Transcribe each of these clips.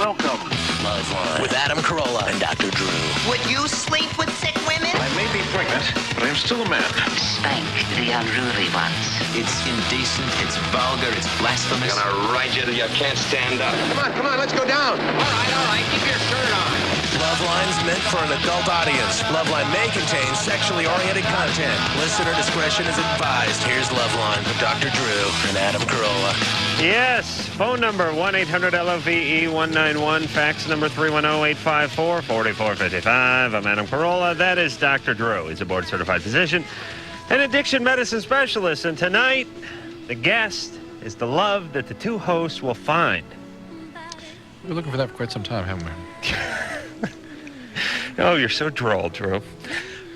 Welcome. Loveline with Adam Carolla and Dr. Drew. Would you sleep with sick women? I may be pregnant, but I am still a man. Spank the unruly ones. It's indecent, it's vulgar, it's blasphemous. I'm gonna ride you till you can't stand up. Come on, let's go down. All right, keep your shirt on. Loveline's meant for an adult audience. Loveline may contain sexually oriented content. Listener discretion is advised. Here's Loveline with Dr. Drew and Adam Carolla. Yes, phone number 1-800-LOVE-191, fax number 310-854-4455. I'm Adam Carolla. That is Dr. Drew. He's a board-certified physician and addiction medicine specialist. And tonight, the guest is the love that the two hosts will find. We've been looking for that for quite some time, haven't we? Oh, you're so droll, Drew.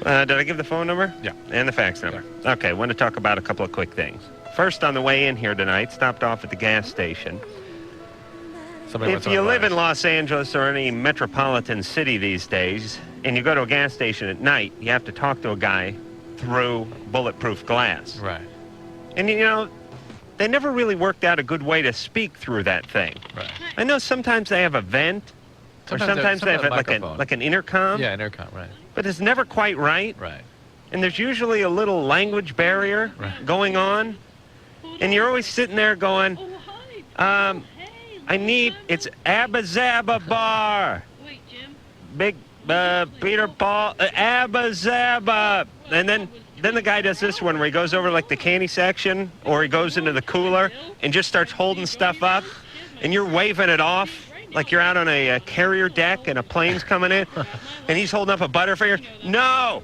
Did I give the phone number? Yeah. And the fax number? Yeah. Okay, I want to talk about a couple of quick things. First, on the way in here tonight, stopped off at the gas station. If you live in Los Angeles or any metropolitan city these days, and you go to a gas station at night, you have to talk to a guy through bulletproof glass. Right. And, you know, they never really worked out a good way to speak through that thing. Right. I know sometimes they have a vent, or sometimes they have like an intercom. Yeah, intercom, right. But it's never quite right. Right. And there's usually a little language barrier going on. And you're always sitting there going, it's Abba Zabba Bar. Wait, Jim. Big Peter Paul, Abba Zabba. And then the guy does this one where he goes over like the candy section, or he goes into the cooler and just starts holding stuff up, and you're waving it off like you're out on a carrier deck and a plane's coming in, and he's holding up a Butterfinger. No!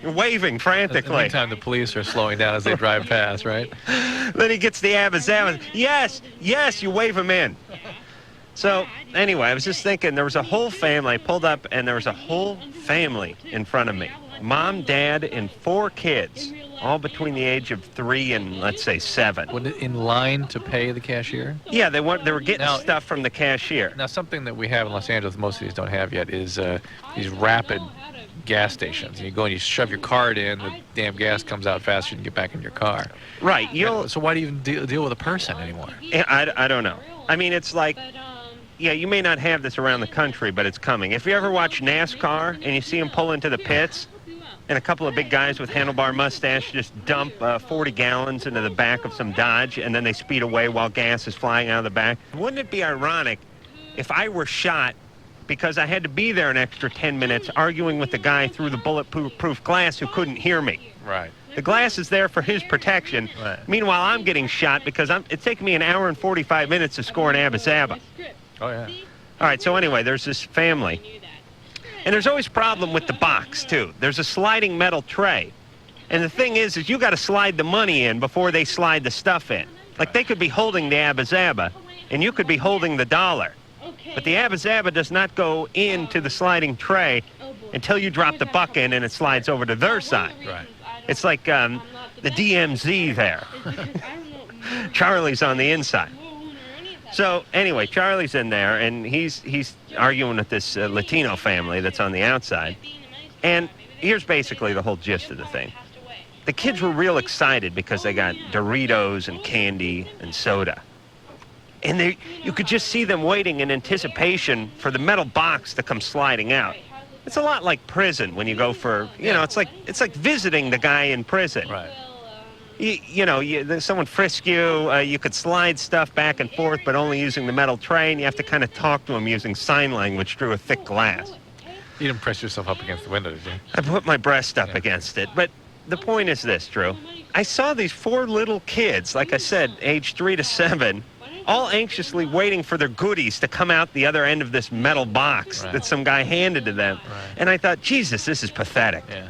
You're waving frantically. Anytime the police are slowing down as they drive past, right? Then he gets the Abba Zabba. Yes, you wave him in. So, anyway, I was just thinking, there was a whole family. I pulled up, and there was a whole family in front of me. Mom, Dad, and 4 kids, all between the age of 3 and, let's say, 7. In line to pay the cashier? Yeah, they were getting stuff from the cashier. Now, something that we have in Los Angeles, most of these don't have yet, is these rapid gas stations. You go and you shove your card in, the damn gas comes out faster than you get back in your car. Right. So why do you even deal with a person anymore? I don't know. I mean, it's like, yeah, you may not have this around the country, but it's coming. If you ever watch NASCAR and you see them pull into the pits, and a couple of big guys with handlebar mustache just dump 40 gallons into the back of some Dodge, and then they speed away while gas is flying out of the back. Wouldn't it be ironic if I were shot because I had to be there an extra 10 minutes arguing with the guy through the bulletproof glass who couldn't hear me? Right. The glass is there for his protection. Right. Meanwhile, I'm getting shot because it's taking me an hour and 45 minutes to score an Abba Zabba. Oh, yeah. All right, so anyway, there's this family. And there's always a problem with the box, too. There's a sliding metal tray. And the thing is you got to slide the money in before they slide the stuff in. Like, they could be holding the Abba Zabba, and you could be holding the dollar. But the Abba Zabba does not go into the sliding tray until you drop the buck in and it slides over to their side. Right. It's like the DMZ there. Charlie's on the inside. So, anyway, Charlie's in there, and he's arguing with this Latino family that's on the outside. And here's basically the whole gist of the thing. The kids were real excited because they got Doritos and candy and soda. And you could just see them waiting in anticipation for the metal box to come sliding out. It's a lot like prison when you go for, it's like visiting the guy in prison. Right. Someone frisk you, you could slide stuff back and forth, but only using the metal tray, and you have to kind of talk to them using sign language through a thick glass. You didn't press yourself up against the window, did you? I put my breast up against it. But the point is this, Drew. I saw these 4 little kids, like I said, age 3 to 7, all anxiously waiting for their goodies to come out the other end of this metal box that some guy handed to them. Right. And I thought, Jesus, this is pathetic. Yeah.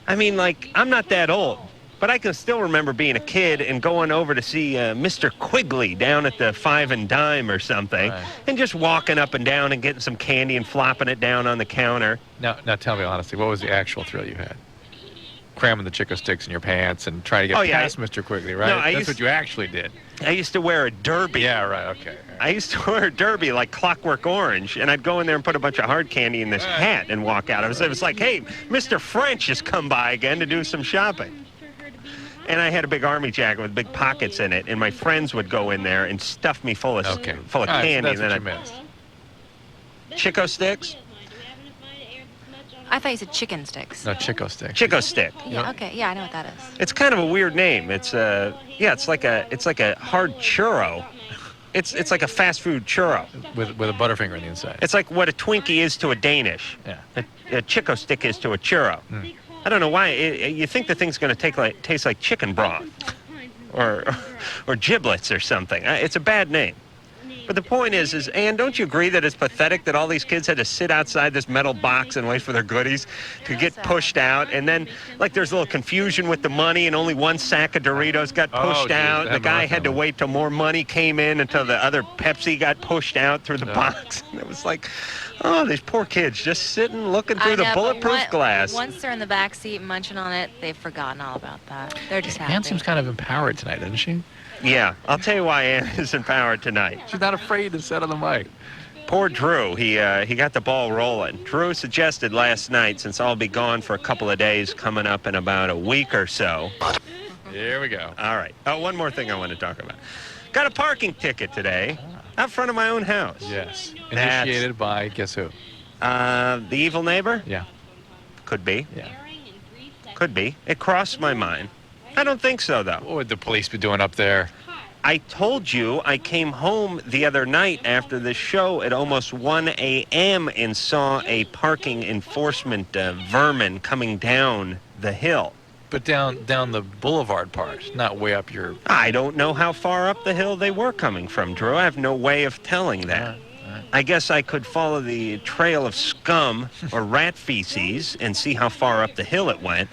I mean, like, I'm not that old. But I can still remember being a kid and going over to see Mr. Quigley down at the 5 and Dime or something, and just walking up and down and getting some candy and flopping it down on the counter. Now tell me honestly, what was the actual thrill you had? Cramming the Chico sticks in your pants and trying to get past Mr. Quigley, right? No, That's what you actually did. I used to wear a derby. Yeah, right, okay. I used to wear a derby like Clockwork Orange, and I'd go in there and put a bunch of hard candy in this hat and walk out. It was like, hey, Mr. French has come by again to do some shopping. And I had a big army jacket with big pockets in it, and my friends would go in there and stuff me full of All candy. right, so and that's then what you missed. Chico sticks? I thought you said chicken sticks. No, Chico stick. Chico stick. Yeah, okay. Yeah, I know what that is. It's kind of a weird name. It's it's like a hard churro. It's like a fast food churro. With a Butterfinger on the inside. It's like what a Twinkie is to a Danish. Yeah. A Chico stick is to a churro. I don't know why. You think the thing's going to taste like chicken broth or giblets or something. It's a bad name. But the point is, Ann, don't you agree that it's pathetic that all these kids had to sit outside this metal box and wait for their goodies to get pushed out? And then, like, there's a little confusion with the money, and only one sack of Doritos got pushed out. The guy had to wait till more money came in until the other Pepsi got pushed out through the box. And it was like, oh, these poor kids just sitting, looking through the bulletproof glass. Once they're in the back seat munching on it, they've forgotten all about that. They're just happy. Ann seems kind of empowered tonight, doesn't she? Yeah, I'll tell you why Ann is empowered tonight. She's not afraid to sit on the mic. Poor Drew, he got the ball rolling. Drew suggested last night, since I'll be gone for a couple of days coming up in about a week or so. Here we go. All right. Oh, one more thing I want to talk about. Got a parking ticket today out front of my own house. Yes. Initiated by, guess who? The evil neighbor? Yeah. Could be. Yeah. Could be. It crossed my mind. I don't think so, though. What would the police be doing up there? I told you I came home the other night after the show at almost 1 a.m. and saw a parking enforcement vermin coming down the hill. But down the boulevard part, not way up your... I don't know how far up the hill they were coming from, Drew. I have no way of telling that. I guess I could follow the trail of scum or rat feces and see how far up the hill it went.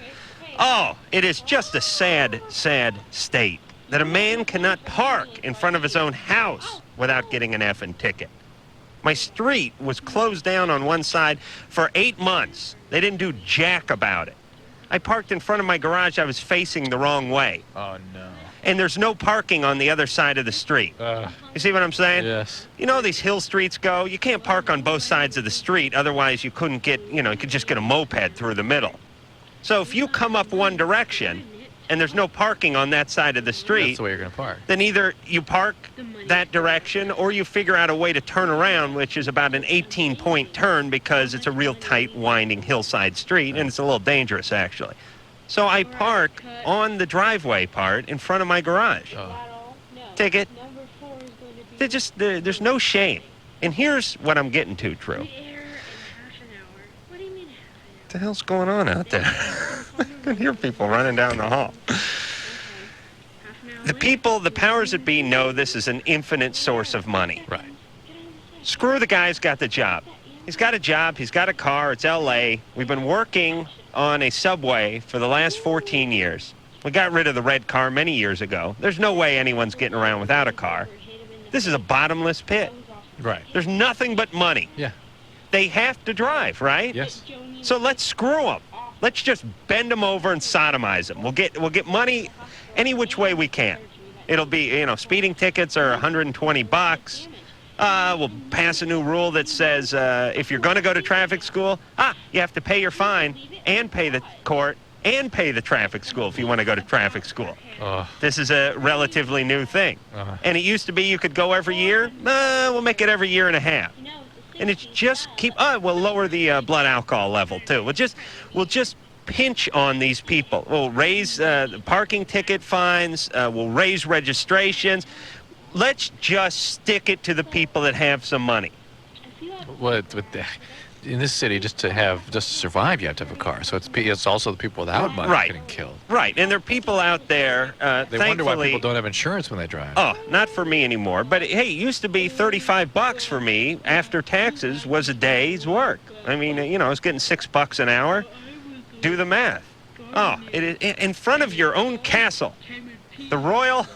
Oh, it is just a sad, sad state that a man cannot park in front of his own house without getting an effing ticket. My street was closed down on one side for 8 months. They didn't do jack about it. I parked in front of my garage. I was facing the wrong way. Oh, no. And there's no parking on the other side of the street. You see what I'm saying? Yes. You know how these hill streets go? You can't park on both sides of the street. Otherwise, you couldn't get, you could just get a moped through the middle. So if you come up one direction and there's no parking on that side of the street, That's the way you're going to park. then either you park that direction or you figure out a way to turn around, which is about an 18-point turn because it's a real tight, winding hillside street, and it's a little dangerous, actually. So I park on the driveway part in front of my garage. Ticket. There's no shame. And here's what I'm getting to, Drew. What the hell's going on out there? I can hear people running down the hall. The powers that be know this is an infinite source of money. Right. Screw the guy who's got the job. He's got a job. He's got a car. It's L.A. We've been working on a subway for the last 14 years. We got rid of the red car many years ago. There's no way anyone's getting around without a car. This is a bottomless pit. Right. There's nothing but money. Yeah. They have to drive, right? Yes. So let's screw them. Let's just bend them over and sodomize them. We'll get money any which way we can. It'll be, speeding tickets are $120. We'll pass a new rule that says if you're going to go to traffic school, you have to pay your fine and pay the court and pay the traffic school if you want to go to traffic school. This is a relatively new thing. And it used to be you could go every year. We'll make it every year and a half. And it's just we'll lower the blood alcohol level too. We'll just pinch on these people. We'll raise the parking ticket fines. We'll raise registrations. Let's just stick it to the people that have some money. In this city, just to survive, you have to have a car. So it's also the people without money getting killed. Right, and there are people out there. They wonder why people don't have insurance when they drive. Oh, not for me anymore. But hey, it used to be $35 for me after taxes was a day's work. I mean, I was getting $6 an hour. Do the math. Oh, in front of your own castle, the royal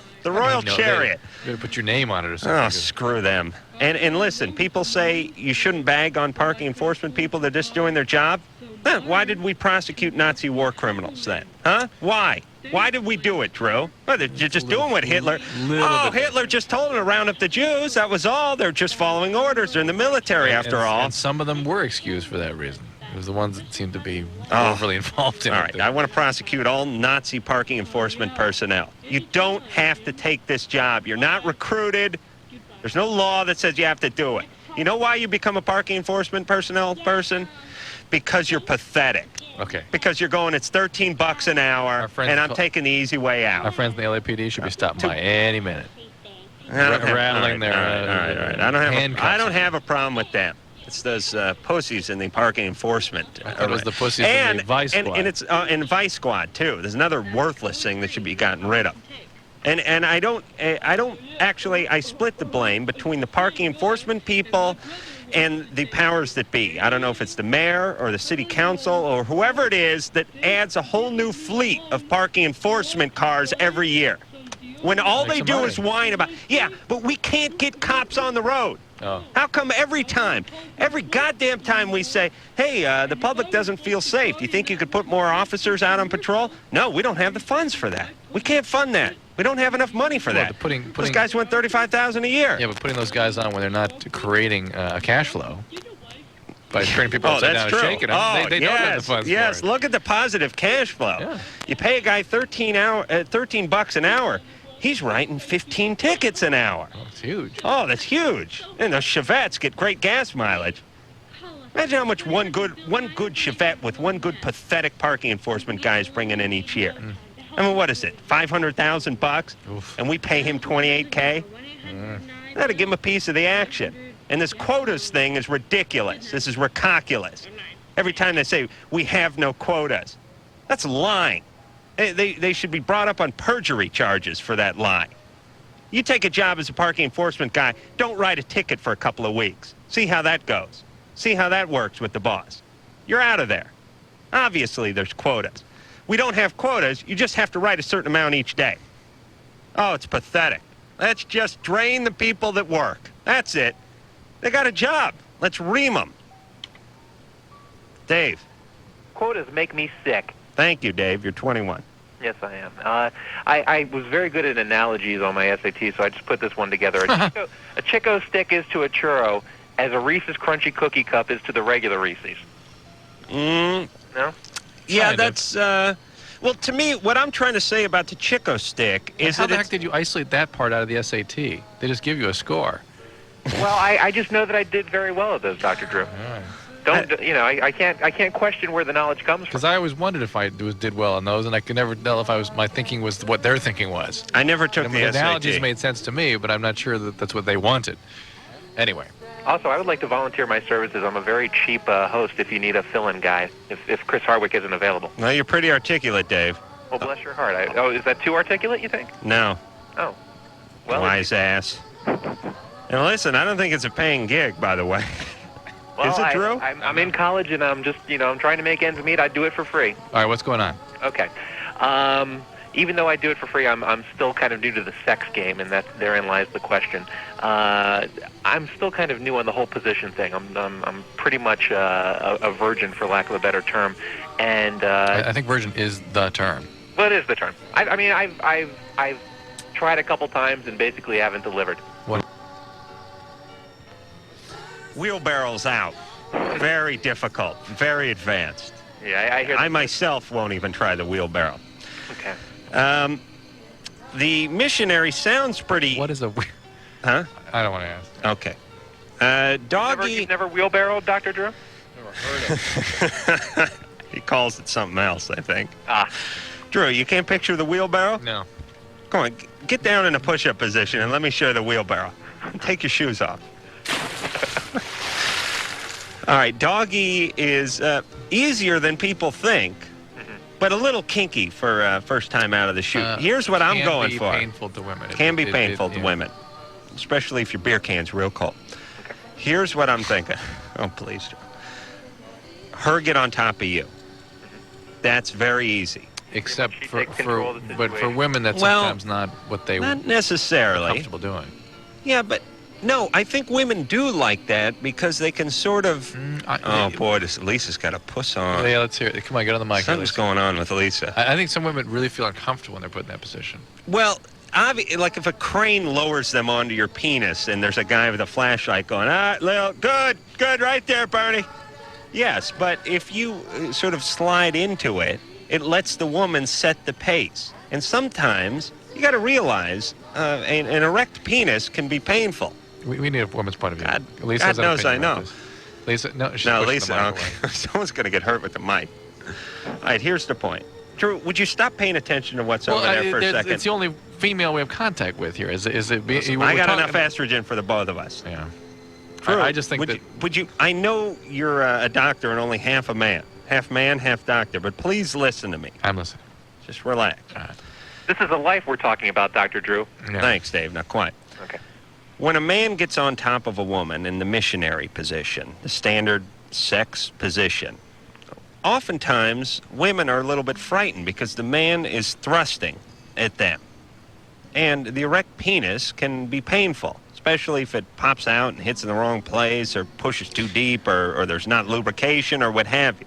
chariot. You better put your name on it or something. Oh, screw them. And listen, people say you shouldn't bag on parking enforcement people. They're just doing their job. Why did we prosecute Nazi war criminals then? Huh? Why? Why did we do it, Drew? Well, they're just doing what Hitler... Hitler just told them to round up the Jews. That was all. They're just following orders. They're in the military, after all. And some of them were excused for that reason. It was the ones that seemed to be Oh. overly involved in All it. right, I want to prosecute all Nazi parking enforcement personnel. You don't have to take this job. You're not recruited. There's no law that says you have to do it. You know why you become a parking enforcement personnel person? Because you're pathetic. Okay. Because you're going, it's $13 an hour, Our friends and I'm call- taking the easy way Our out. friends in the LAPD should be stopping by any minute. I don't have- rattling their, all right. I handcuffs. don't have a problem with them. It's those pussies in the parking enforcement. I thought it was the pussies in the Vice Squad. And it's in Vice Squad too. There's another worthless thing that should be gotten rid of. And I don't actually, I split the blame between the parking enforcement people and the powers that be. I don't know if it's the mayor or the city council or whoever it is that adds a whole new fleet of parking enforcement cars every year. When all Make they some do money. is whine about, yeah, but we can't get cops on the road. Oh. How come every goddamn time we say, hey, the public doesn't feel safe. Do you think you could put more officers out on patrol? No, we don't have the funds for that. We can't fund that. We don't have enough money for Well, that. the putting- Those guys want $35,000 a year. Yeah, but putting those guys on when they're not creating a cash flow by turning people Oh, upside that's down true. and shaking them, Oh, they don't have the funds yes. for it. Look at the positive cash flow. Yeah. You pay a guy $13 an hour. He's writing 15 tickets an hour. Oh, it's huge. Oh, that's huge. And those Chevettes get great gas mileage. Imagine how much one good Chevette with one good pathetic parking enforcement guy is bringing in each year. I mean, what is it? $500,000 Oof. and we pay him $28K? That'll give him a piece of the action. And this quotas thing is ridiculous. This is ridiculous. Every time they say we have no quotas, that's lying. They should be brought up on perjury charges for that lie. You take a job as a parking enforcement guy, don't write a ticket for a couple of weeks. See how that goes. See how that works with the boss. You're out of there. Obviously, there's quotas. We don't have quotas. You just have to write a certain amount each day. Oh, it's pathetic. Let's just drain the people that work. That's it. They got a job. Let's ream them. Dave. Quotas make me sick. Thank you, Dave. You're 21. Yes, I am. I was very good at analogies on my SAT, so I just put this one together. A Chico stick is to a churro as a Reese's Crunchy Cookie Cup is to the regular Reese's. No? Yeah, Kind of. that's, well, to me, what I'm trying to say about the Chico stick is How that the it's, heck did you isolate that part out of the SAT? They just give you a score. Well, I just know that I did very well at those, Dr. Drew. I can't question where the knowledge comes from. Because I always wondered if I did well on those, and I could never tell if my thinking was what their thinking was. I never took And the the analogies SAT. made sense to me, but I'm not sure that that's what they wanted. Anyway, Also, I would like to volunteer my services. I'm a very cheap host if you need a fill-in guy, if Chris Hardwick isn't available. Well, you're pretty articulate, Dave. Well, bless your heart. Is that too articulate, you think? No. Oh. Well, Wise ass. And listen, I don't think it's a paying gig, by the way. well, Is it, Drew? I'm in college, and I'm just, I'm trying to make ends meet. I do it for free. all right, what's going on? Okay. Even though I do it for free, I'm still kind of new to the sex game, and therein lies the question. I'm still kind of new on the whole position thing. I'm pretty much a virgin, for lack of a better term, and I think virgin is the term. well, it is the term. I mean, I've tried a couple times and basically haven't delivered. Wheelbarrow's out. Very difficult. Very advanced. Yeah, I hear. I myself won't even try the wheelbarrow. Okay. The missionary sounds pretty... What is a... Huh? I don't want to ask. Okay. Doggy... You've never wheelbarrowed, Dr. Drew? He calls it something else, I think. Ah. Drew, you can't picture the wheelbarrow? No. Come on, get down in a push-up position and let me show you the wheelbarrow. Take your shoes off. All right, doggy is easier than people think, but a little kinky for first time out of the chute. Here's what I'm going for. Can be painful to women. Can be painful to women, especially if your beer can's real cold. Here's what I'm thinking. Oh, please. Her get on top of you. That's very easy. Except She for, takes control of the but for situation. women, that's Well, sometimes not what they Not were necessarily. comfortable doing. Yeah, but no, I think women do like that because they can sort of... Oh, boy, Lisa's got a puss on. Yeah, let's hear it. Come on, get on the mic. here, Something's Lisa. going on with Lisa. I think some women really feel uncomfortable when they're put in that position. Well, like if a crane lowers them onto your penis and there's a guy with a flashlight going, good right there, Bernie. Yes, but if you sort of slide into it, it lets the woman set the pace. And sometimes you got to realize an erect penis can be painful. We need a woman's point of view. God has an knows opinion I about know. this. Lisa, no, she's No, pushing Lisa, the mic okay. away. Someone's going to get hurt with the mic. All right, here's the point. Drew, would you stop paying attention to what's over there for a second? It's the only female we have contact with here. Is it? I got enough estrogen for the both of us. Yeah. Drew, I just think would you? I know you're a doctor and only half a man, half doctor, but please listen to me. I'm listening. Just relax. All right. This is a life we're talking about, Dr. Drew. Yeah. Thanks, Dave. Not quite. Okay. When a man gets on top of a woman in the missionary position, the standard sex position, oftentimes women are a little bit frightened because the man is thrusting at them. And the erect penis can be painful, especially if it pops out and hits in the wrong place or pushes too deep or there's not lubrication or what have you.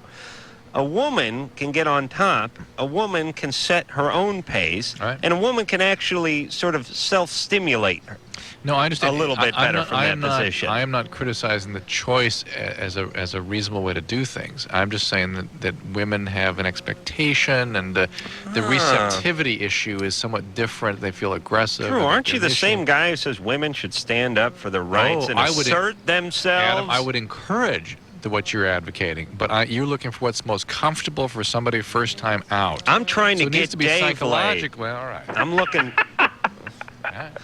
A woman can get on top, a woman can set her own pace, Right. and a woman can actually sort of self-stimulate her. No, I understand. A little bit better from that position. I am not criticizing the choice as a reasonable way to do things. I'm just saying that women have an expectation, and the receptivity issue is somewhat different. They feel aggressive. True, and aren't you the initial- same guy who says women should stand up for their rights and I would assert themselves? Adam, I would encourage what you're advocating, but you're looking for what's most comfortable for somebody first time out. I'm trying So to it needs get to be Dave laid. psychological. Well, all right. I'm looking,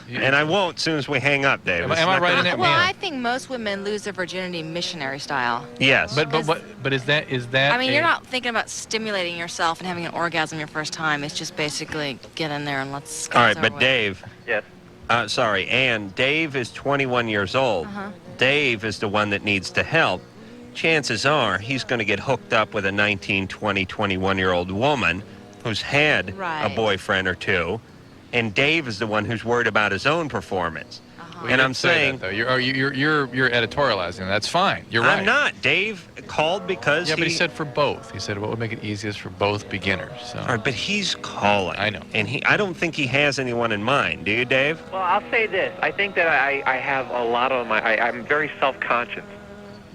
Yeah, and I won't as soon as we hang up, Dave. Am It's I not right gonna- in that? Well, Yeah. I think most women lose their virginity missionary style. Yes. But is that? I mean, you're not thinking about stimulating yourself and having an orgasm your first time. It's just basically get in there and let's. All right, but Dave, Yes. sorry, Ann, Dave is 21 years old. Dave is the one that needs to help. Chances are he's going to get hooked up with a 19, 20, 21-year-old woman who's had a Right. boyfriend or two, and Dave is the one who's worried about his own performance. Well, And you I'm didn't say saying, that, though. You're editorializing. That's fine. You're right. I'm not. Dave called because Yeah, but he said for both. He said what would make it easiest for both beginners. So. All right, but he's calling. I know. And I don't think he has anyone in mind. Do you, Dave? Well, I'll say this. I think that I have a lot of I'm very self-conscious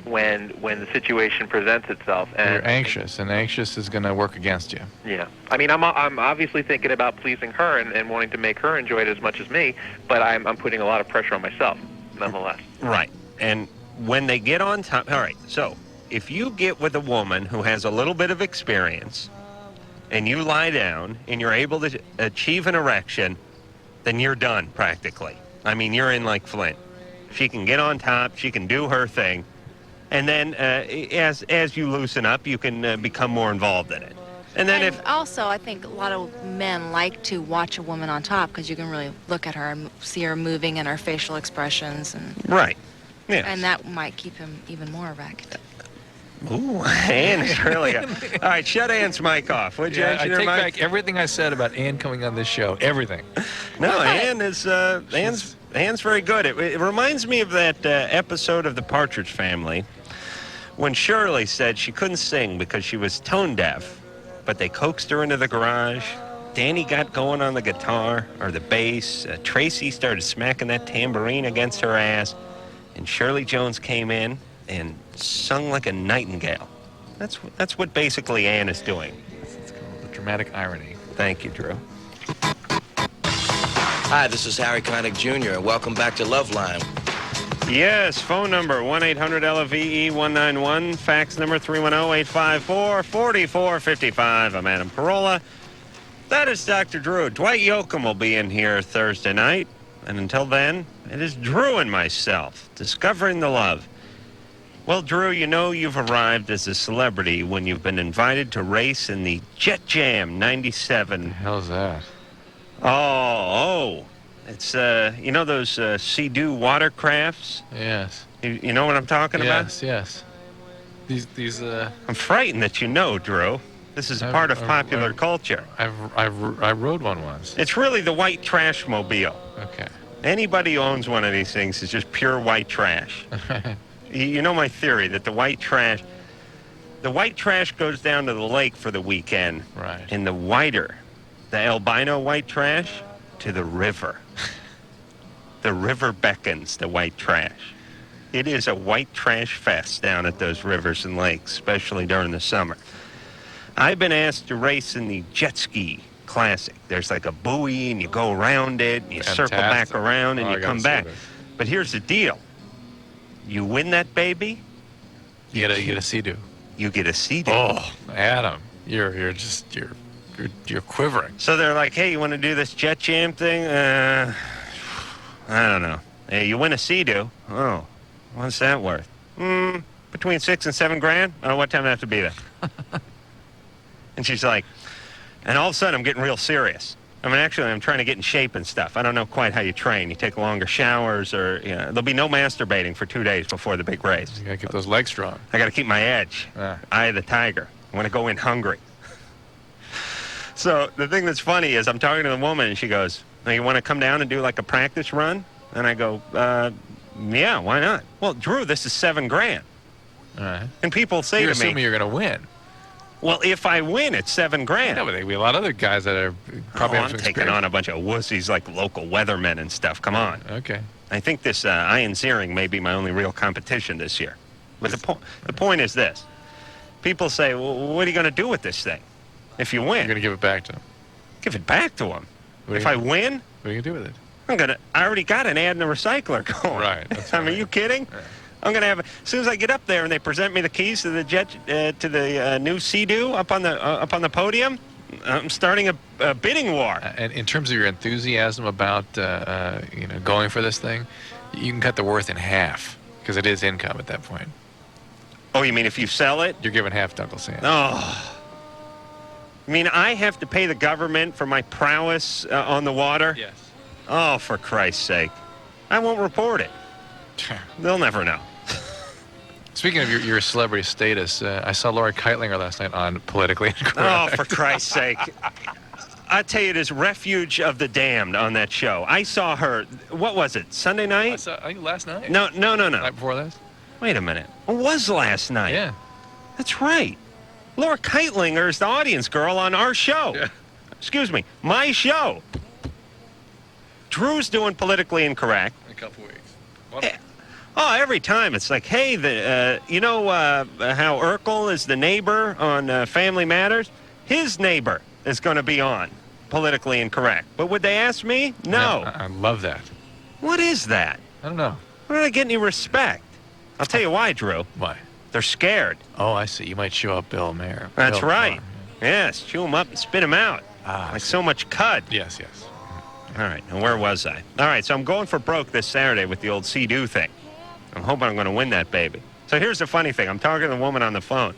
when the situation presents itself. And You're anxious, and anxious is going to work against you. Yeah. I mean, I'm obviously thinking about pleasing her and wanting to make her enjoy it as much as me, but I'm putting a lot of pressure on myself, nonetheless. Right. And when they get on top, all right, so if you get with a woman who has a little bit of experience and you lie down and you're able to achieve an erection, then you're done practically. I mean, you're in like Flint. She can get on top, she can do her thing, and then as you loosen up, you can become more involved in it. And then And also, I think a lot of men like to watch a woman on top because you can really look at her and see her moving and her facial expressions, right. Yeah. and that might keep him even more erect. Ooh, Ann is really... All right, shut Ann's mic off, would you? Yeah, I Answer your take mic? back everything I said about Ann coming on this show. Everything. No, Ann is Ann's very good. It reminds me of that episode of The Partridge Family when Shirley said she couldn't sing because she was tone deaf, but they coaxed her into the garage. Danny got going on the guitar or the bass. Tracy started smacking that tambourine against her ass, and Shirley Jones came in and sung like a nightingale. That's what basically Ann is doing. It's called the dramatic irony. Thank you, Drew. Hi, this is Harry Connick Jr., and welcome back to Loveline. Yes, phone number 1-800-LVE-191, fax number 310-854-4455. I'm Adam Carolla. That is Dr. Drew. Dwight Yoakam will be in here Thursday night. And until then, it is Drew and myself, discovering the love. Well, Drew, you know you've arrived as a celebrity when you've been invited to race in the Jet Jam 97. What the hell's that? Oh. It's, you know those Sea-Doo watercrafts? Yes. You know what I'm talking about? Yes. These. I'm frightened that you know, Drew. This is a part of popular culture. I rode one once. It's really the white trash mobile. Okay. Anybody who owns one of these things is just pure white trash. You know my theory that the white trash goes down to the lake for the weekend. Right. And the albino white trash, to the river. The river beckons the white trash. It is a white trash fest down at those rivers and lakes, especially during the summer. I've been asked to race in the jet ski classic. There's like a buoy, and you go around it, and you circle back around, and you come back. But here's the deal. You win that baby, You get a Sea-Doo. you get a Sea-Doo. Oh, Adam, you're quivering. So they're like, hey, you want to do this Jet Jam thing? I don't know. Hey, you win a Sea-Doo. Oh, what's that worth? Between $6,000 and $7,000. Oh, what time do I have to be there? And she's like, and all of a sudden I'm getting real serious. I mean, actually, I'm trying to get in shape and stuff. I don't know quite how you train. You take longer showers, or there'll be no masturbating for 2 days before the big race. You gotta keep those legs strong. I got to keep my edge. Yeah. Eye of the tiger. I want to go in hungry. So the thing that's funny is I'm talking to the woman, and she goes, "Now you want to come down and do like a practice run?" And I go, "Yeah, why not?" "Well, Drew, this is $7,000." All right. And people say You're to me, assuming you're gonna win. "Well, if I win, it's $7,000." No, but there'll be a lot of other guys that are probably I'm have some taking experience. on a bunch of wussies like local weathermen and stuff. Come on. Okay. I think this Ian Ziering may be my only real competition this year. But the point is this. People say, well, what are you going to do with this thing if you win? You're gonna give it back to him. Give it back to him. What are If you I gonna- win, What are you gonna do with it? I already got an ad in the recycler going. Right, that's I mean, are you kidding? Right. I'm going to have, as soon as I get up there and they present me the keys to the new Sea-Doo up on the podium, I'm starting a bidding war. And in terms of your enthusiasm about going for this thing, you can cut the worth in half because it is income at that point. Oh, you mean if you sell it? You're giving half to Uncle Sam. Oh. I mean, I have to pay the government for my prowess on the water? Yes. Oh, for Christ's sake. I won't report it. They'll never know. Speaking of your celebrity status, I saw Lori Keitlinger last night on Politically Incorrect. Oh, for Christ's sake. I tell you, it is Refuge of the Damned on that show. I saw her, what was it, Sunday I night? think last night. No. Night before this? Wait a minute. It was last night. Yeah. That's right. Laura Keitlinger is the audience girl on our show. Yeah. Excuse me, my show. Drew's doing Politically Incorrect. In a couple weeks. Oh, every time it's like, hey, you know how Urkel is the neighbor on Family Matters? His neighbor is going to be on Politically Incorrect. But would they ask me? No. I love that. What is that? I don't know. Why don't I get any respect? I'll tell you why, Drew. Why? They're scared. Oh, I see. You might show up Bill Mayer. That's Bill right. Maher, Yes, chew them up and spit them out. Like so much cud. Yes. All right, and where was I? All right, so I'm going for broke this Saturday with the old Sea-Doo thing. I'm hoping I'm going to win that baby. So here's the funny thing. I'm talking to the woman on the phone,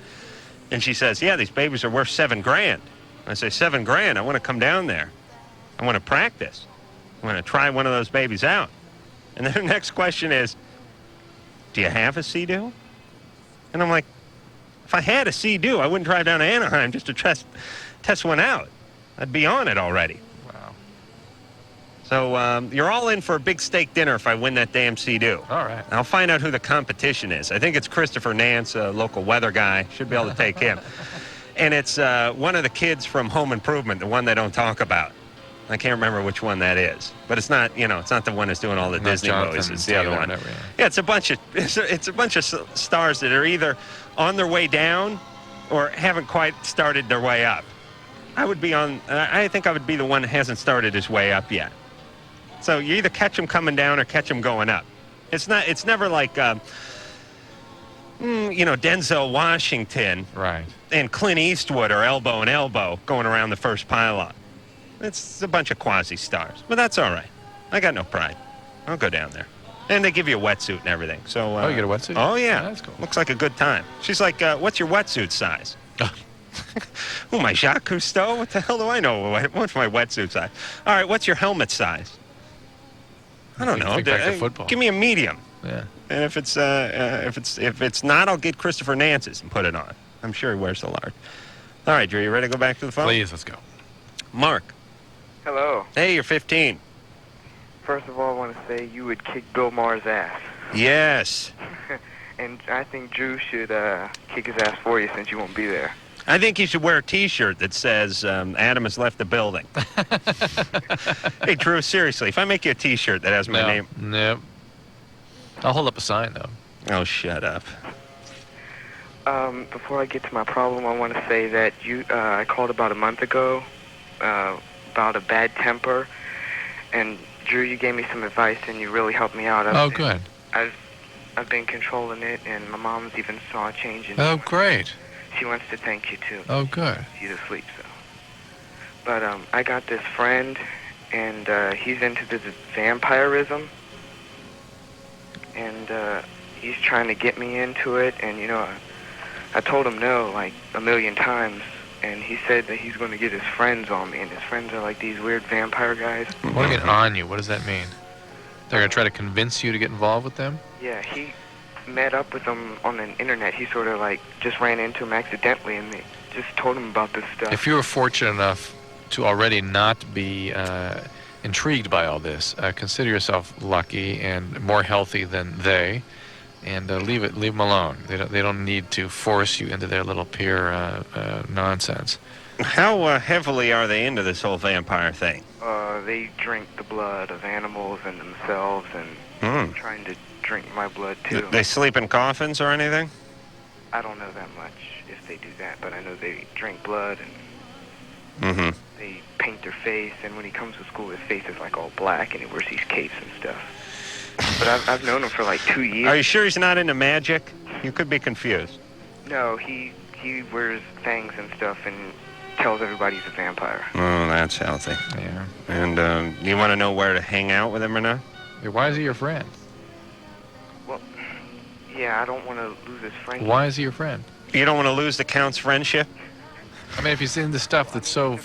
and she says, yeah, these babies are worth $7,000. I say, $7,000? I want to come down there. I want to practice. I want to try one of those babies out. And then her next question is, do you have a Sea-Doo? And I'm like, if I had a Sea-Doo, I wouldn't drive down to Anaheim just to test one out. I'd be on it already. Wow. So you're all in for a big steak dinner if I win that damn Sea-Doo. All right. I'll find out who the competition is. I think it's Christopher Nance, a local weather guy. Should be able to take him. And it's one of the kids from Home Improvement, the one they don't talk about. I can't remember which one that is, but it's not, it's not the one that's doing all the Not Disney Jonathan movies. It's the other Taylor, one. whatever, yeah. Yeah, it's a bunch of stars that are either on their way down or haven't quite started their way up. I think I would be the one that hasn't started his way up yet. So you either catch him coming down or catch him going up. It's never like, Denzel Washington Right. and Clint Eastwood are elbow and elbow going around the first pylon. It's a bunch of quasi-stars, but that's all right. I got no pride. I'll go down there. And they give you a wetsuit and everything. So. You get a wetsuit? Oh, yeah. Oh, that's cool. Looks like a good time. She's like, what's your wetsuit size? Oh, my Jacques Cousteau? What the hell do I know? What's my wetsuit size? All right, what's your helmet size? I don't know. Think back to football. Give me a medium. Yeah. And if it's not, I'll get Christopher Nance's and put it on. I'm sure he wears the large. All right, Drew, you ready to go back to the phone? Please, let's go. Mark. Hello. Hey, you're 15. First of all, I want to say you would kick Bill Maher's ass. Yes. And I think Drew should kick his ass for you since you won't be there. I think you should wear a T-shirt that says, Adam has left the building. Hey, Drew, seriously, if I make you a T-shirt that has my name... Nope. I'll hold up a sign, though. Oh, shut up. Before I get to my problem, I want to say that I called about a month ago about a bad temper, and Drew, you gave me some advice, and you really helped me out. Oh, good. I've been controlling it, and my mom's even saw a change in. Oh, great. She wants to thank you too. Oh, good. She's asleep, so. But I got this friend, and he's into this vampirism, and he's trying to get me into it, and I told him no like a million times, and he said that he's going to get his friends on me, and his friends are like these weird vampire guys. What do you mean on you? What does that mean? They're going to try to convince you to get involved with them? Yeah, he met up with them on the internet. He sort of like just ran into him accidentally, and they just told him about this stuff. If you were fortunate enough to already not be intrigued by all this, consider yourself lucky and more healthy than they, and leave them alone. They don't need to force you into their little peer nonsense. How heavily are they into this whole vampire thing? They drink the blood of animals and themselves, and trying to drink my blood too. They sleep in coffins or anything? I don't know that much if they do that, but I know they drink blood, and they paint their face, and when he comes to school, his face is like all black, and he wears these capes and stuff. But I've known him for like 2 years. Are you sure he's not into magic? You could be confused. No, he wears fangs and stuff, and tells everybody he's a vampire. Oh, that's healthy. Yeah. And you want to know where to hang out with him or not? Why is he your friend? Well, yeah, I don't want to lose his friendship. Why is he your friend? You don't want to lose the Count's friendship? I mean, if he's into stuff that's so...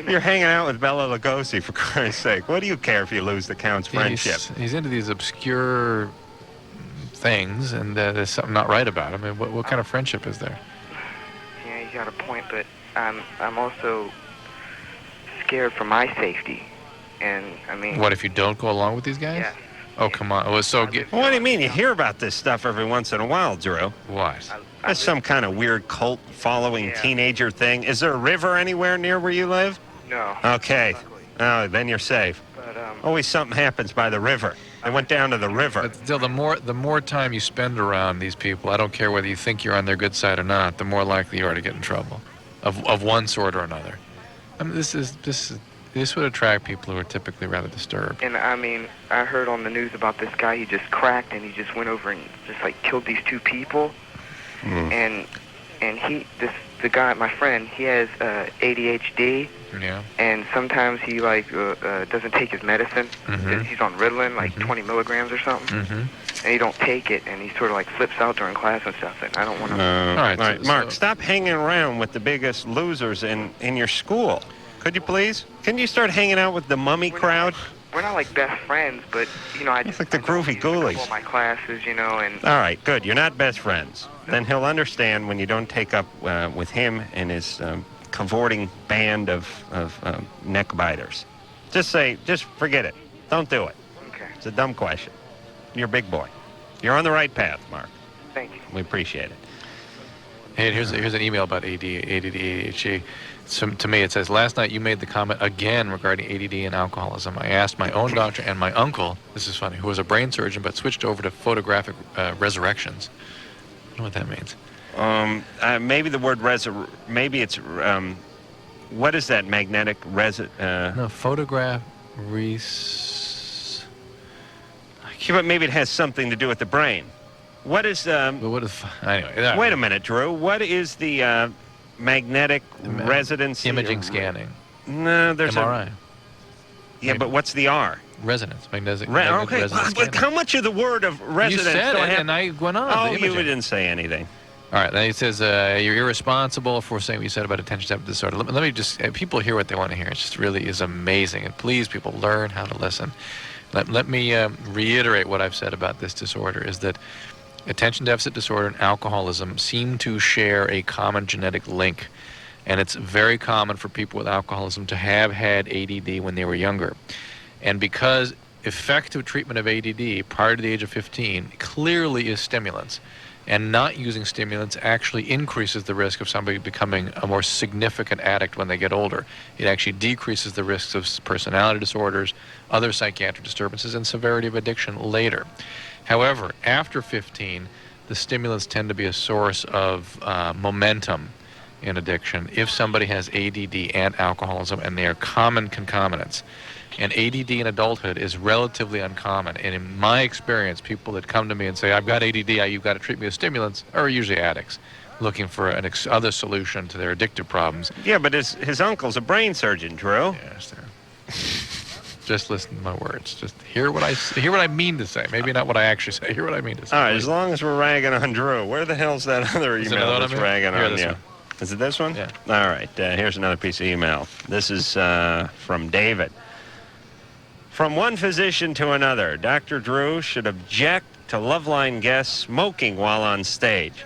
You're hanging out with Bela Lugosi, for Christ's sake. What do you care if you lose the Count's friendship? He's into these obscure things, and there's something not right about him. I mean, what kind of friendship is there? Yeah, you got a point, but I'm also scared for my safety. And, I mean... What, if you don't go along with these guys? Yeah. Oh, come on. Well, so get... What do you mean? You hear about this stuff every once in a while, Drew. What? That's some kind of weird cult-following teenager thing. Is there a river anywhere near where you live? No. Okay. Oh, then you're safe. But, always something happens by the river. I went down to the river. But still, the more time you spend around these people, I don't care whether you think you're on their good side or not, the more likely you are to get in trouble, of one sort or another. I mean, this would attract people who are typically rather disturbed. And, I mean, I heard on the news about this guy he just cracked, and he just went over and just, like, killed these 2 people. And the guy, my friend, he has ADHD. Yeah. And sometimes he, like, doesn't take his medicine. He's on Ritalin, like 20 milligrams or something. And he don't take it, and he sort of, like, flips out during class and stuff. And I don't want to... All right, Mark, stop hanging around with the biggest losers in your school. Could you please? Can you start hanging out with the mummy crowd? We're not like best friends, but I just like the groovy ghoulies. All my classes, and all right, good. You're not best friends. Then he'll understand when you don't take up with him and his cavorting band of neck biters. Just forget it. Don't do it. Okay. It's a dumb question. You're a big boy. You're on the right path, Mark. Thank you. We appreciate it. Hey, here's an email about ADD, ADHD. So, to me, it says, last night you made the comment again regarding ADD and alcoholism. I asked my own doctor and my uncle, this is funny, who was a brain surgeon but switched over to photographic resurrections. I don't know what that means. Maybe the word maybe it's, what is that, magnetic No, photograph but maybe it has something to do with the brain. What is, anyway. Wait a minute, Drew. What is the, magnetic resonance imaging scanning? No, there's MRI. Yeah, but what's the R? Resonance. Magnetic okay. resonance scanning. How much of the word of resonance you said do I it, have? and I went on. Oh, you didn't say anything. All right. Then he says you're irresponsible for saying what you said about attention deficit disorder. Let me just people hear what they want to hear. It just really is amazing. And please, people, learn how to listen. Let me reiterate what I've said about this disorder is that attention deficit disorder and alcoholism seem to share a common genetic link, and it's very common for people with alcoholism to have had ADD when they were younger. And because effective treatment of ADD prior to the age of 15 clearly is stimulants, and not using stimulants actually increases the risk of somebody becoming a more significant addict when they get older. It actually decreases the risks of personality disorders, other psychiatric disturbances, and severity of addiction later. However, after 15, the stimulants tend to be a source of momentum in addiction if somebody has ADD and alcoholism, and they are common concomitants. And ADD in adulthood is relatively uncommon. And in my experience, people that come to me and say, I've got ADD, you've got to treat me with stimulants, are usually addicts looking for an other solution to their addictive problems. Yeah, but his uncle's a brain surgeon, Drew. Yes, just listen to my words. Just hear what I mean to say. Maybe not what I actually say. Hear what I mean to say. All right, as long as we're ragging on Drew, where the hell's that other email that's ragging on you? One. Is it this one? Yeah. All right, here's another piece of email. This is from David. From one physician to another, Dr. Drew should object to Loveline guests smoking while on stage.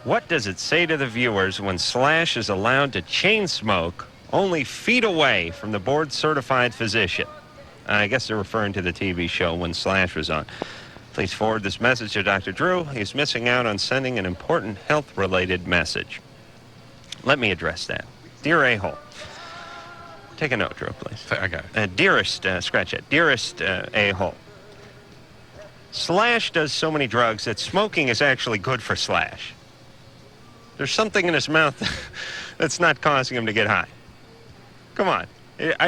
What does it say to the viewers when Slash is allowed to chain smoke only feet away from the board-certified physician? I guess they're referring to the TV show when Slash was on. Please forward this message to Dr. Drew. He's missing out on sending an important health-related message. Let me address that. Dear A-hole. Take a note, Drew, please. I got it. Dearest, scratch it. Dearest A-hole. Slash does so many drugs that smoking is actually good for Slash. There's something in his mouth that's not causing him to get high. Come on.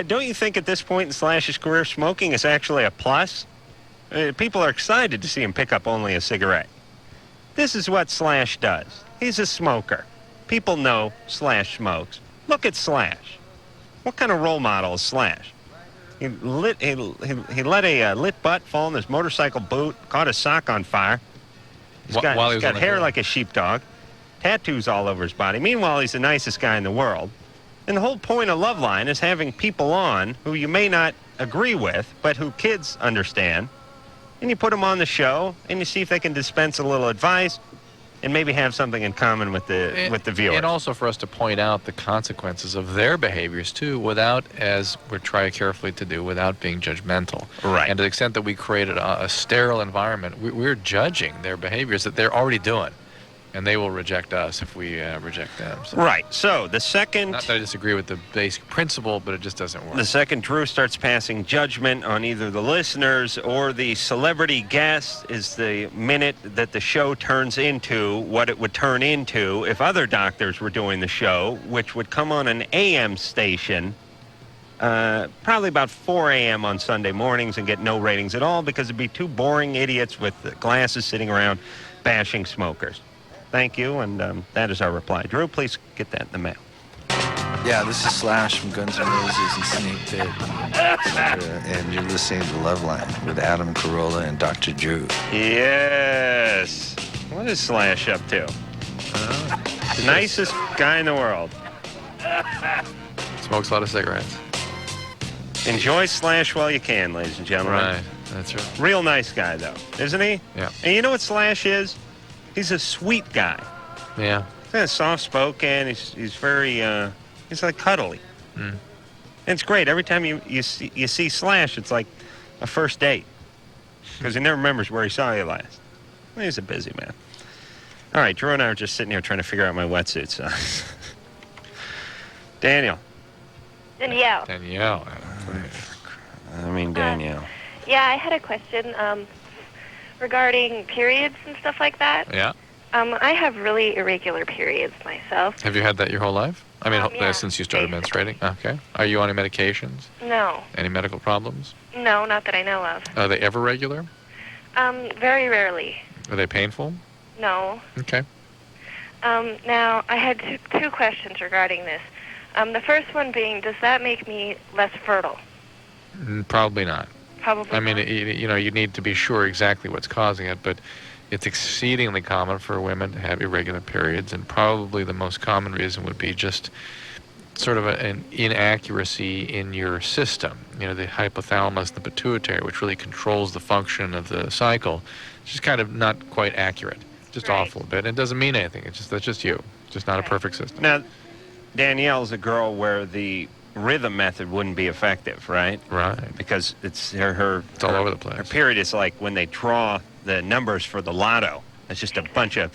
Don't you think at this point in Slash's career, smoking is actually a plus? People are excited to see him pick up only a cigarette. This is what Slash does. He's a smoker. People know Slash smokes. Look at Slash. What kind of role model is Slash? He let a lit butt fall in his motorcycle boot, caught a sock on fire. He's got hair like a sheepdog, tattoos all over his body. Meanwhile, he's the nicest guy in the world. And the whole point of Loveline is having people on who you may not agree with, but who kids understand. And you put them on the show, and you see if they can dispense a little advice and maybe have something in common with the viewers. And also for us to point out the consequences of their behaviors, too, without, as we're trying carefully to do, without being judgmental. Right. And to the extent that we created a sterile environment, we're judging their behaviors that they're already doing. And they will reject us if we reject them. So. Right. So the second... Not that I disagree with the basic principle, but it just doesn't work. The second Drew starts passing judgment on either the listeners or the celebrity guest is the minute that the show turns into what it would turn into if other doctors were doing the show, which would come on an AM station probably about 4 a.m. on Sunday mornings and get no ratings at all because it'd be two boring idiots with glasses sitting around bashing smokers. Thank you, and that is our reply. Drew, please get that in the mail. Yeah, this is Slash from Guns N' Roses and Snake Pit. And you're listening to Loveline with Adam Carolla and Dr. Drew. Yes. What is Slash up to? The nicest guy in the world. Smokes a lot of cigarettes. Enjoy Slash while you can, ladies and gentlemen. Right, that's right. Real nice guy, though, isn't he? Yeah. And you know what Slash is? He's a sweet guy. Yeah. He's kind of soft-spoken. He's very, he's like cuddly. Mm. And it's great. Every time you see Slash, it's like a first date. Because he never remembers where he saw you last. Well, he's a busy man. All right, Drew and I are just sitting here trying to figure out my wetsuit size. Danielle. Danielle. Danielle. Danielle. Yeah, I had a question regarding periods and stuff like that. Yeah. I have really irregular periods myself. Have you had that your whole life? I mean, yeah, since you started menstruating? Okay. Are you on any medications? No. Any medical problems? No, not that I know of. Are they ever regular? Very rarely. Are they painful? No. Okay. Now, I had two questions regarding this. The first one being, does that make me less fertile? Probably not. Probably I mean, not. you need to be sure exactly what's causing it, but it's exceedingly common for women to have irregular periods, and probably the most common reason would be just sort of an inaccuracy in your system. The hypothalamus, the pituitary, which really controls the function of the cycle, it's just kind of not quite accurate, just off a little bit. It doesn't mean anything. That's just you. It's just not a perfect system. Now, Danielle's a girl where the rhythm method wouldn't be effective, right? Right. Because it's it's all over the place. Her period is like when they draw the numbers for the lotto. It's just a bunch of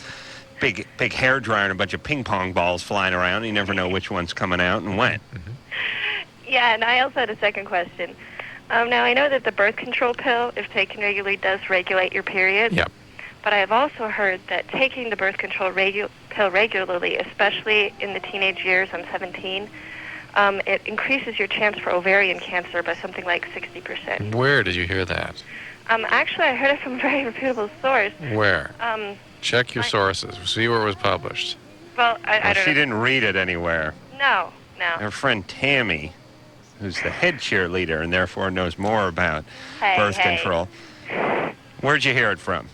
big hair dryer and a bunch of ping pong balls flying around. And you never know which one's coming out and when. Yeah, and I also had a second question. Now, I know that the birth control pill, if taken regularly, does regulate your period. Yep. But I have also heard that taking the birth control pill regularly, especially in the teenage years, I'm 17, it increases your chance for ovarian cancer by something like 60%. Where did you hear that? Actually, I heard it from a very reputable source. Where? Check your sources. See where it was published. Well, I don't She know. didn't read it anywhere. No. Her friend Tammy, who's the head cheerleader and therefore knows more about Hey, birth hey. control. Where'd you hear it from?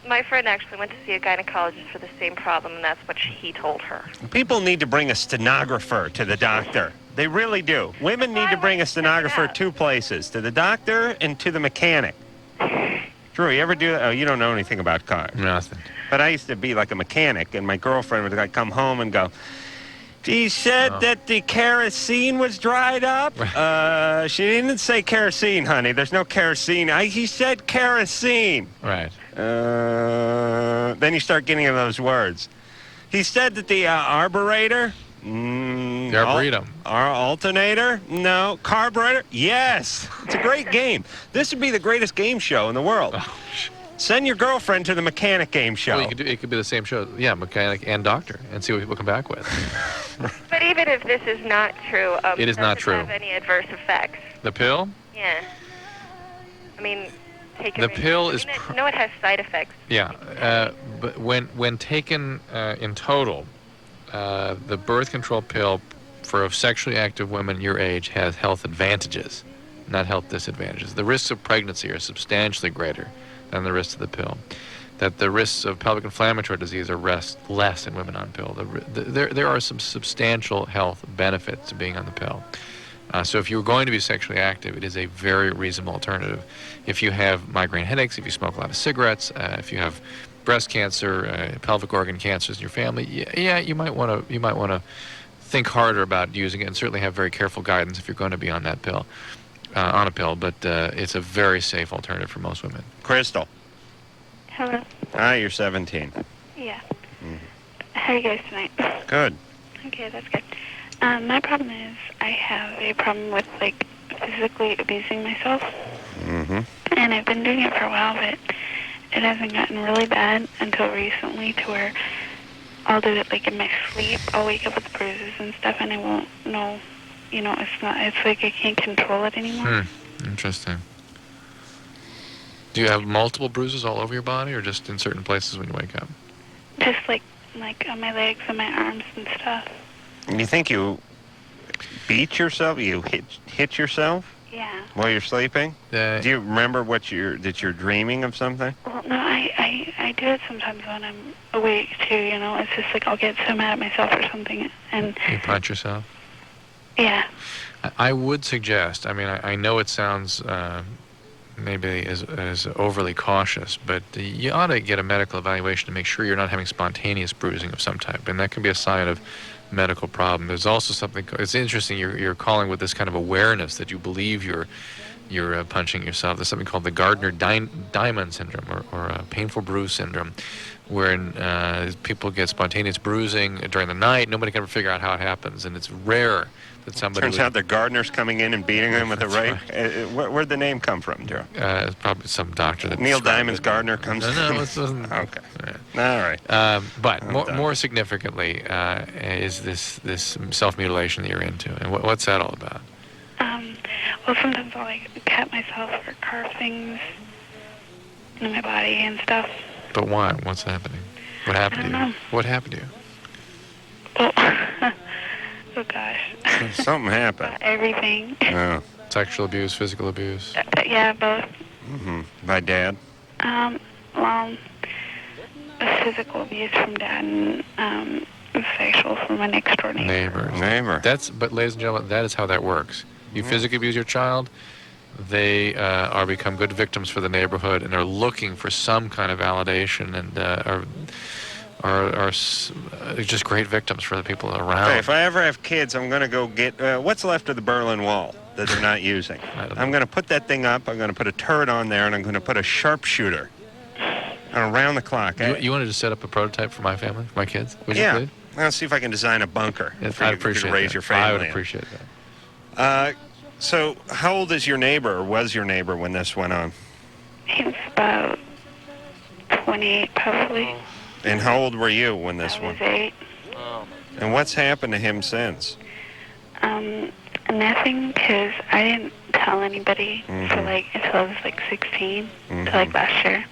My friend actually went to see a gynecologist for the same problem, and that's what he told her. People need to bring a stenographer to the doctor. They really do. Women need to bring a stenographer two places, to the doctor and to the mechanic. Drew, you ever do that? Oh, you don't know anything about cars. Nothing. But I used to be like a mechanic, and my girlfriend would like come home and go, she said that the kerosene was dried up. She didn't say kerosene, honey. There's no kerosene. He said kerosene. Right. Then you start getting into those words. He said that the arburator. The arboretum. Alternator? No. Carburetor? Yes. It's a great game. This would be the greatest game show in the world. Send your girlfriend to the mechanic game show. Well, it could be the same show. Yeah, mechanic and doctor, and see what people come back with. But even if this is not true, It is not does it true. have any adverse effects? The pill? Yeah. I mean, taking The pill is I know it has side effects. Yeah, but when taken in total, the birth control pill for sexually active women your age has health advantages, not health disadvantages. The risks of pregnancy are substantially greater than the risks of the pill. That the risks of pelvic inflammatory disease are less in women on pill. There are some substantial health benefits to being on the pill. So if you're going to be sexually active, it is a very reasonable alternative. If you have migraine headaches, if you smoke a lot of cigarettes, if you have breast cancer, pelvic organ cancers in your family, yeah, you might want to think harder about using it, and certainly have very careful guidance if you're going to be on that pill, on a pill. But it's a very safe alternative for most women. Crystal. Hello. Hi, you're 17. Yeah. How are you guys tonight? Good. Okay, that's good. My problem is I have a problem with, like, physically abusing myself. Mm-hmm. And I've been doing it for a while, but it hasn't gotten really bad until recently, to where I'll do it, like, in my sleep. I'll wake up with bruises and stuff, and I won't know, it's like I can't control it anymore. Interesting. Do you have multiple bruises all over your body, or just in certain places when you wake up? Just, like on my legs and my arms and stuff. And you think you beat yourself? You hit yourself? Yeah. While you're sleeping? Do you remember that you're dreaming of something? Well, no, I do it sometimes when I'm awake, too, It's just like I'll get so mad at myself or something, and... You punch yourself? Yeah. I would suggest, I know it sounds maybe as overly cautious, but you ought to get a medical evaluation to make sure you're not having spontaneous bruising of some type, and that can be a sign of medical problem. There's also something, it's interesting, you're calling with this kind of awareness that you believe you're punching yourself. There's something called the Gardner-Diamond syndrome, or painful bruise syndrome, where people get spontaneous bruising during the night. Nobody can ever figure out how it happens, and it's rare that somebody... Turns out the gardener's coming in and beating them with a rake. Right. Where'd the name come from, Joe? It's probably some doctor that... Neil Diamond's gardener comes in? No, it wasn't... Okay. All right. But more significantly is this self-mutilation that you're into. And what's that all about? Well, sometimes I'll, like, cut myself or carve things in my body and stuff. But why? What's happening? What happened to you? Know. What happened to you? Oh, gosh. Something happened. Everything. Oh. Sexual abuse, physical abuse? Yeah, both. Mm-hmm. By Dad? Well, physical abuse from Dad, and sexual from my next door neighbor. Neighbor. But, ladies and gentlemen, that is how that works. You physically abuse your child, they become good victims for the neighborhood and are looking for some kind of validation, and are just great victims for the people around. Okay, if I ever have kids, I'm going to go get what's left of the Berlin Wall that they're not using. I'm going to put that thing up. I'm going to put a turret on there, and I'm going to put a sharpshooter around the clock. You wanted to set up a prototype for my family, for my kids? Would yeah. You please? I'll see if I can design a bunker. I'd appreciate you raise that. your family. I would appreciate that. So, how old is your neighbor, or was your neighbor, when this went on? He was about 28, probably. And how old were you when this I one? was 8. And what's happened to him since? Nothing, because I didn't tell anybody for until I was 16, to last year.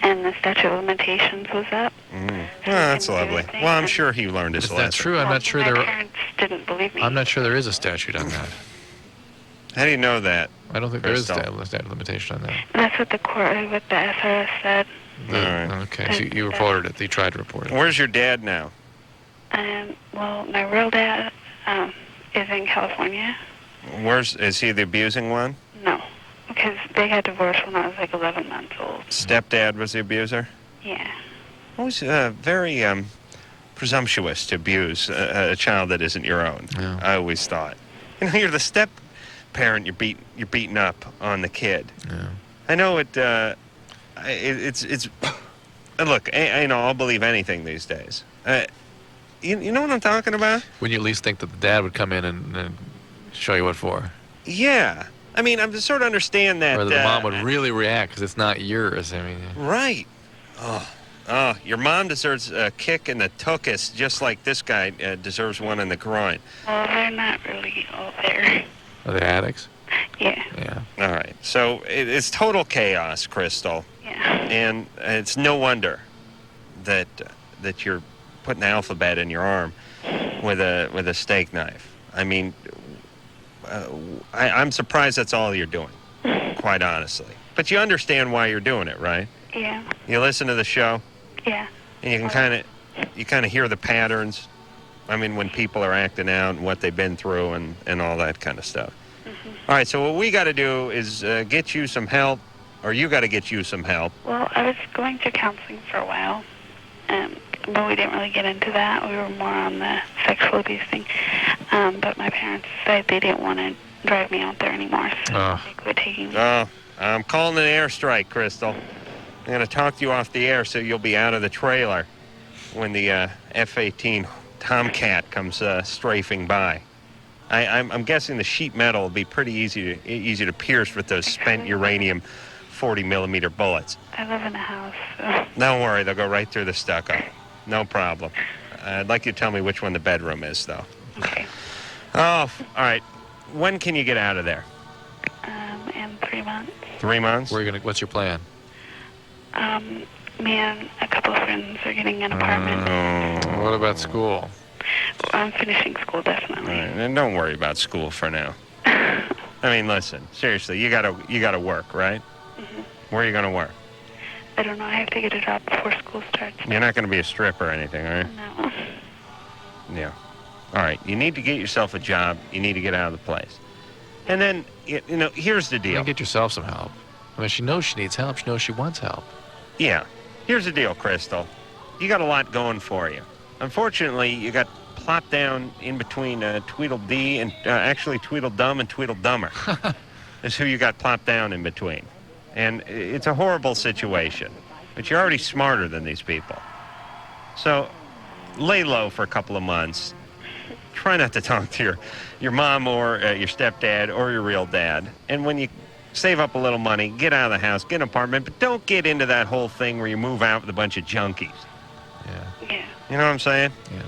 And the statute of limitations was up. Well, that's lovely. Well, I'm sure he learned his Is lesson. that true? I'm not sure My there. parents didn't believe me. I'm not sure there is a statute on that. How do you know that? I don't think there is a Crystal? statute limitation on that. That's what the SRS said. Okay, so you reported it. You tried to report it. Where's your dad now? Well, my real dad is in California. Is he the abusing one? No, because they got divorced when I was 11 months old. Stepdad was the abuser? Yeah. Always very presumptuous to abuse a child that isn't your own. Yeah. I always thought. You're the step parent. You're beating up on the kid. Yeah. I know it. It's. Look, I'll believe anything these days. You know what I'm talking about? When you at least think that the dad would come in and show you what for. Yeah. I mean, I sort of understand that. Or the mom would really react because it's not yours. I mean. Right. Oh, your mom deserves a kick in the tuchus just like this guy deserves one in the groin. Well, they're not really all there. Are they addicts? Yeah. Yeah. All right. So it's total chaos, Crystal. Yeah. And it's no wonder that you're putting the alphabet in your arm with a steak knife. I mean, I'm surprised that's all you're doing, quite honestly. But you understand why you're doing it, right? Yeah. You listen to the show? Yeah. And you can kind of hear the patterns. I mean, when people are acting out and what they've been through and all that kind of stuff. All right, so what we got to do is get you some help, or you got to get you some help. Well, I was going to counseling for a while, but we didn't really get into that. We were more on the sexual abuse thing. But my parents said they didn't want to drive me out there anymore, so they quit taking me. Oh, I'm calling an airstrike, Crystal. I'm going to talk to you off the air so you'll be out of the trailer when the F-18 Tomcat comes strafing by. I'm guessing the sheet metal will be pretty easy to pierce with those spent uranium 40-millimeter bullets. I live in a house, so... Don't worry, they'll go right through the stucco. No problem. I'd like you to tell me which one the bedroom is, though. Okay. Oh, all right. When can you get out of there? In 3 months. 3 months? What's your plan? Me and a couple of friends are getting an apartment. What about school? I'm finishing school, definitely. All right, and don't worry about school for now. I mean, listen, seriously, you gotta work, right? Where are you gonna work? I don't know. I have to get a job before school starts. You're not gonna be a stripper or anything, are you? No. Yeah. All right. You need to get yourself a job. You need to get out of the place. And then, here's the deal. Get yourself some help. I mean, she knows she needs help. She knows she wants help. Yeah. Here's the deal, Crystal. You got a lot going for you. Unfortunately, you got plopped down in between Tweedledee and actually Tweedledum and Tweedledummer is who you got plopped down in between. And it's a horrible situation. But you're already smarter than these people. So lay low for a couple of months. Try not to talk to your mom or your stepdad or your real dad. And when you save up a little money, get out of the house, get an apartment, but don't get into that whole thing where you move out with a bunch of junkies. Yeah. You know what I'm saying? Yeah.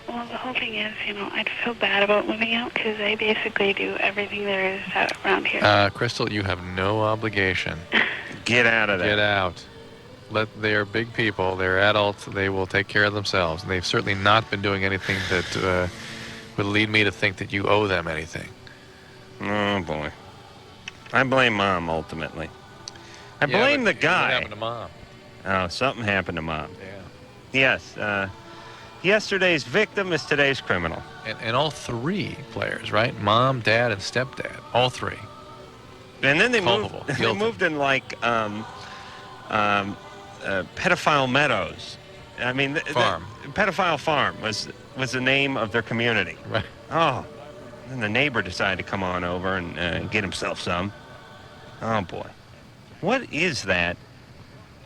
Well, the whole thing is, I'd feel bad about moving out because I basically do everything there is out around here. Crystal, you have no obligation. Get out of there. Get out. They're big people. They're adults. They will take care of themselves. And they've certainly not been doing anything that would lead me to think that you owe them anything. Oh, boy. I blame Mom, ultimately. I blame the guy. What happened to Mom? Oh, something happened to Mom. Yeah. Yes. Yesterday's victim is today's criminal. And all three players, right? Mom, Dad, and Stepdad. All three. And then they Culpable. moved in like Pedophile Meadows. I mean, Farm. Pedophile Farm was the name of their community. Right. Oh. Then the neighbor decided to come on over and get himself some. Oh, boy. What is that?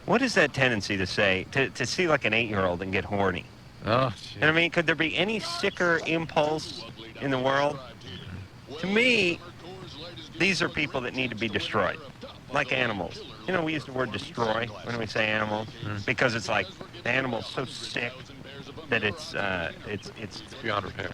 What is that tendency to say, to see like an 8-year-old and get horny? Oh, and I mean, could there be any sicker impulse in the world? To me, these are people that need to be destroyed, like animals. You know, we use the word destroy when we say animals because it's like the animal's so sick that it's beyond repair.